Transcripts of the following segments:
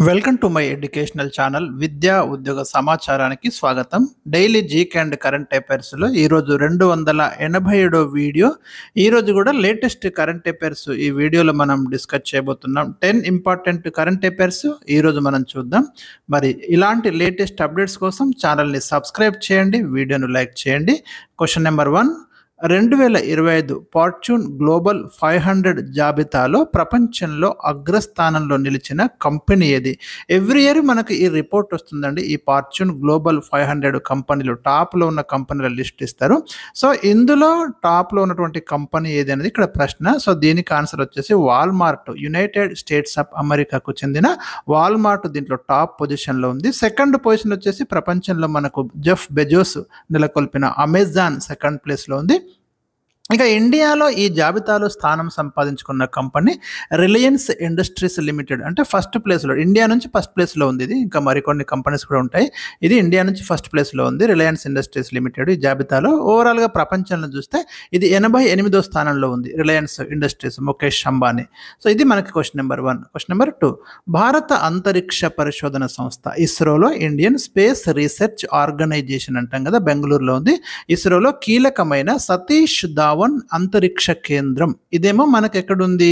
Welcome to my educational channel విద్యా ఉద్యోగ సమాచారానికి స్వాగతం. డైలీ జీకే అండ్ కరెంట్ అఫైర్స్లో ఈరోజు 287 వీడియో. ఈరోజు కూడా లేటెస్ట్ కరెంట్ అఫైర్స్ ఈ వీడియోలో మనం డిస్కస్ చేయబోతున్నాం. 10 ఇంపార్టెంట్ కరెంట్ అఫైర్స్ ఈరోజు మనం చూద్దాం. మరి ఇలాంటి లేటెస్ట్ అప్డేట్స్ కోసం ఛానల్ని సబ్స్క్రైబ్ చేయండి, వీడియోను లైక్ చేయండి. క్వశ్చన్ నెంబర్ 1, 2025 ఫార్చ్యూన్ గ్లోబల్ 500 జాబితాలో ప్రపంచంలో అగ్రస్థానంలో నిలిచిన కంపెనీ ఏది? ఎవ్రీ ఇయర్ మనకు ఈ రిపోర్ట్ వస్తుందండి. ఈ ఫార్చ్యూన్ గ్లోబల్ 500 కంపెనీలు, టాప్లో ఉన్న కంపెనీల లిస్ట్ ఇస్తారు. సో ఇందులో టాప్లో ఉన్నటువంటి కంపెనీ ఏది అనేది ఇక్కడ ప్రశ్న. సో దీనికి ఆన్సర్ వచ్చేసి వాల్మార్ట్, యునైటెడ్ స్టేట్స్ ఆఫ్ అమెరికాకు చెందిన వాల్మార్ట్ దీంట్లో టాప్ పొజిషన్లో ఉంది. సెకండ్ పొజిషన్ వచ్చేసి ప్రపంచంలో మనకు జెఫ్ బెజోస్ నెలకొల్పిన అమెజాన్ సెకండ్ ప్లేస్లో ఉంది. ఇక ఇండియాలో ఈ జాబితాలో స్థానం సంపాదించుకున్న కంపెనీ రిలయన్స్ ఇండస్ట్రీస్ లిమిటెడ్, అంటే ఫస్ట్ ప్లేస్లో, ఇండియా నుంచి ఫస్ట్ ప్లేస్లో ఉంది. ఇది ఇంకా మరికొన్ని కంపెనీస్ కూడా ఉంటాయి. ఇది ఇండియా నుంచి ఫస్ట్ ప్లేస్లో ఉంది, రిలయన్స్ ఇండస్ట్రీస్ లిమిటెడ్ ఈ జాబితాలో. ఓవరాల్గా ప్రపంచంలో చూస్తే ఇది 88వ స్థానంలో ఉంది, Reliance industries, Mukesh Ambani. So ఇది మనకి క్వశ్చన్ నెంబర్ 1. క్వశ్చన్ నెంబర్ 2, భారత అంతరిక్ష పరిశోధన సంస్థ ఇస్రోలో ఇండియన్ స్పేస్ రీసెర్చ్ ఆర్గనైజేషన్ అంటాం కదా, బెంగళూరులో ఉంది. ఇస్రోలో కీలకమైన సతీష్ ధావన్ అంతరిక్ష కేంద్రం, ఇదేమో మనకి ఎక్కడుంది,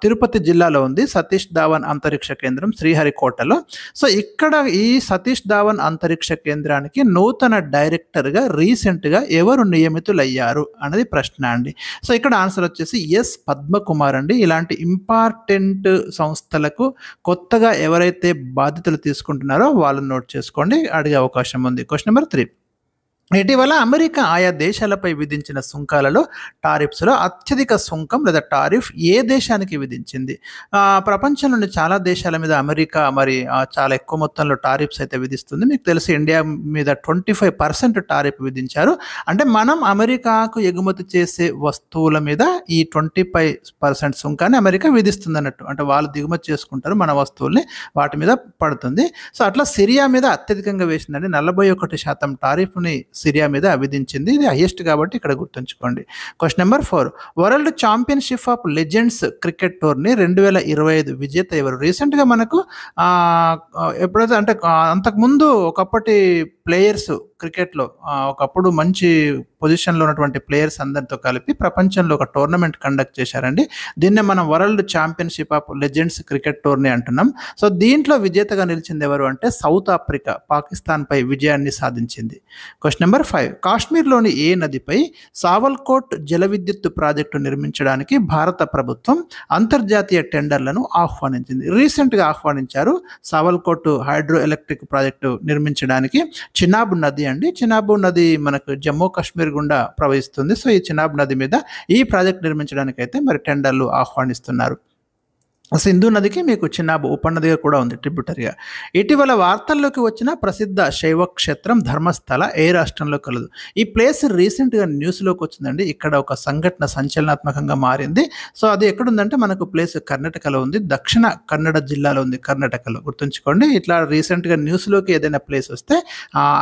తిరుపతి జిల్లాలో ఉంది. సతీష్ ధావన్ అంతరిక్ష కేంద్రం శ్రీహరికోటలో. సో ఇక్కడ ఈ సతీష్ ధావన్ అంతరిక్ష కేంద్రానికి నూతన డైరెక్టర్గా రీసెంట్గా ఎవరు నియమితులయ్యారు అనేది ప్రశ్న అండి. సో ఇక్కడ ఆన్సర్ వచ్చేసి ఎస్ పద్మకుమార్ అండి. ఇలాంటి ఇంపార్టెంట్ సంస్థలకు కొత్తగా ఎవరైతే బాధ్యతలు తీసుకుంటున్నారో వాళ్ళని నోట్ చేసుకోండి, అడిగే అవకాశం ఉంది. క్వశ్చన్ నెంబర్ 3, ఇటీవల అమెరికా ఆయా దేశాలపై విధించిన సుంకాలలో టారిఫ్స్లో అత్యధిక సుంకం లేదా టారిఫ్ ఏ దేశానికి విధించింది? ప్రపంచంలోని చాలా దేశాల మీద అమెరికా మరి చాలా ఎక్కువ మొత్తంలో టారిఫ్స్ అయితే విధిస్తుంది. మీకు తెలిసి ఇండియా మీద 25% టారిఫ్ విధించారు. అంటే మనం అమెరికాకు ఎగుమతి చేసే వస్తువుల మీద ఈ 25% సుంకాన్ని అమెరికా విధిస్తుంది అన్నట్టు. అంటే వాళ్ళు దిగుమతి చేసుకుంటారు మన వస్తువుల్ని, వాటి మీద పడుతుంది. సో అట్లా సిరియా మీద అత్యధికంగా వేసిందండి. 41% టారిఫ్ని సిరియా మీద విధించింది. ఇది హైయెస్ట్ కాబట్టి ఇక్కడ గుర్తుంచుకోండి. Question number 4, world championship of legends cricket tourney 2025 విజేత ఎవరు? రీసెంట్గా మనకు ఎప్పుడైతే అంటే అంతకుముందు ఒకప్పటి ప్లేయర్స్ క్రికెట్లో ఒకప్పుడు మంచి పొజిషన్లో ఉన్నటువంటి ప్లేయర్స్ అందరితో కలిపి ప్రపంచంలో ఒక టోర్నమెంట్ కండక్ట్ చేశారండి. దీన్నే మనం world championship of legends cricket tourney అంటున్నాం. సో దీంట్లో విజేతగా నిలిచింది ఎవరు అంటే సౌత్ ఆఫ్రికా పాకిస్తాన్పై విజయాన్ని సాధించింది. క్వశ్చన్ నెంబర్ 5, కాశ్మీర్లోని ఏ నదిపై సావల్కోట్ జల విద్యుత్ ప్రాజెక్టు నిర్మించడానికి భారత ప్రభుత్వం అంతర్జాతీయ టెండర్లను ఆహ్వానించింది? రీసెంట్గా ఆహ్వానించారు. సావల్కోట్ హైడ్రో ఎలక్ట్రిక్ ప్రాజెక్టు నిర్మించడానికి చినాబ్ నది అండి. చినాబ్ నది మనకు జమ్మూ కాశ్మీర్ గుండా ప్రవహిస్తుంది. సో ఈ చినాబ్ నది మీద ఈ ప్రాజెక్ట్ నిర్మించడానికి అయితే మరి టెండర్లు ఆహ్వానిస్తున్నారు. సింధు నదికి మీకు చినాబ్ ఉపనదిగా కూడా ఉంది, ట్రిబ్యూటరీగా. ఇటీవల వార్తల్లోకి వచ్చిన ప్రసిద్ధ శైవ క్షేత్రం ధర్మస్థల ఏ రాష్ట్రంలో కలదు? ఈ ప్లేస్ రీసెంట్గా న్యూస్లోకి వచ్చిందండి. ఇక్కడ ఒక సంఘటన సంచలనాత్మకంగా మారింది. సో అది ఎక్కడుందంటే మనకు ప్లేస్ కర్ణాటకలో ఉంది, దక్షిణ కన్నడ జిల్లాలో ఉంది, కర్ణాటకలో. గుర్తుంచుకోండి, ఇట్లా రీసెంట్గా న్యూస్లోకి ఏదైనా ప్లేస్ వస్తే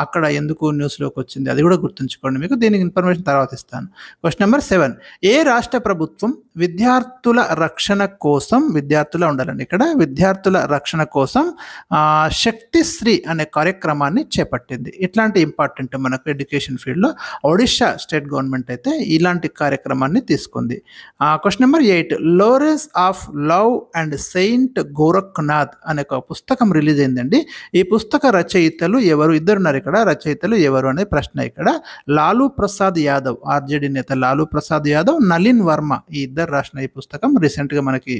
అక్కడ ఎందుకు న్యూస్లోకి వచ్చింది అది కూడా గుర్తుంచుకోండి. మీకు దీనికి ఇన్ఫర్మేషన్ తర్వాత ఇస్తాను. క్వశ్చన్ నెంబర్ 7, ఏ రాష్ట్ర ప్రభుత్వం విద్యార్థుల రక్షణ కోసం, విద్యార్థుల ఉండాలండి ఇక్కడ, విద్యార్థుల రక్షణ కోసం శక్తిశ్రీ అనే కార్యక్రమాన్ని చేపట్టింది? ఇట్లాంటి ఇంపార్టెంట్ మనకు ఎడ్యుకేషన్ ఫీల్డ్లో ఒడిషా స్టేట్ గవర్నమెంట్ అయితే ఇలాంటి కార్యక్రమాన్ని తీసుకుంది. Question number 8, Lawrence of love and Saint Gorakhnath అనే ఒక పుస్తకం రిలీజ్ అయిందండి. ఈ పుస్తక రచయితలు ఎవరు? ఇద్దరున్నారు ఇక్కడ. రచయితలు ఎవరు అనే ప్రశ్న ఇక్కడ. లాలూ ప్రసాద్ యాదవ్, ఆర్జేడీ నేత లాలూ ప్రసాద్ యాదవ్, నలిన్ వర్మ, ఈ ఇద్దరు రాసిన ఈ పుస్తకం రీసెంట్గా మనకి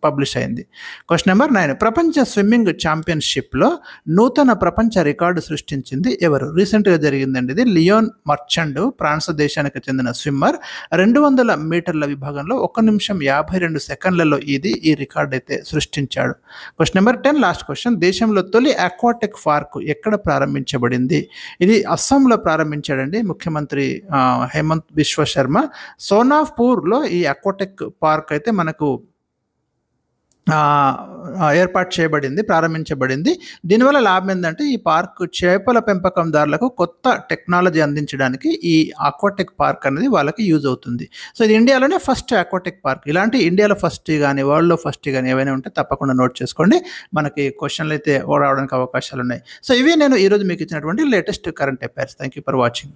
పబ్లిష్ అయింది. క్వశ్చన్ నెంబర్ 9, ప్రపంచ స్విమ్మింగ్ ఛాంపియన్షిప్లో నూతన ప్రపంచ రికార్డు సృష్టించింది ఎవరు? రీసెంట్గా జరిగిందండి ఇది. లియోన్ మర్చండ్, ఫ్రాన్స్ దేశానికి చెందిన స్విమ్మర్, 200 మీటర్ల విభాగంలో 1 నిమిషం 52 సెకండ్లలో ఈ రికార్డు అయితే సృష్టించాడు. క్వశ్చన్ నెంబర్ 10, లాస్ట్ క్వశ్చన్, దేశంలో తొలి అక్వాటిక్ పార్క్ ఎక్కడ ప్రారంభించబడింది? ఇది అస్సాంలో ప్రారంభించాడండి ముఖ్యమంత్రి హేమంత్ బిశ్వ శర్మ. సోనాపూర్లో ఈ అక్వాటిక్ పార్క్ అయితే మనకు ఏర్పాటు చేయబడింది, ప్రారంభించబడింది. దీనివల్ల లాభం ఏందంటే ఈ పార్క్ చేపల పెంపకందారులకు కొత్త టెక్నాలజీ అందించడానికి ఈ ఆక్వాటెక్ పార్క్ అనేది వాళ్ళకి యూజ్ అవుతుంది. సో ఇది ఇండియాలోనే ఫస్ట్ ఆక్వాటెక్ పార్క్. ఇలాంటి ఇండియాలో ఫస్ట్ గానీ, వరల్డ్‌లో ఫస్ట్ గానీ ఏవైనా ఉంటే తప్పకుండా నోట్ చేసుకోండి. మనకి క్వెషన్‌లయితే రావడానికి అవకాశాలున్నాయి. సో ఇవి నేను ఈరోజు మీకు ఇచ్చినటువంటి latest current affairs. Thank you for watching.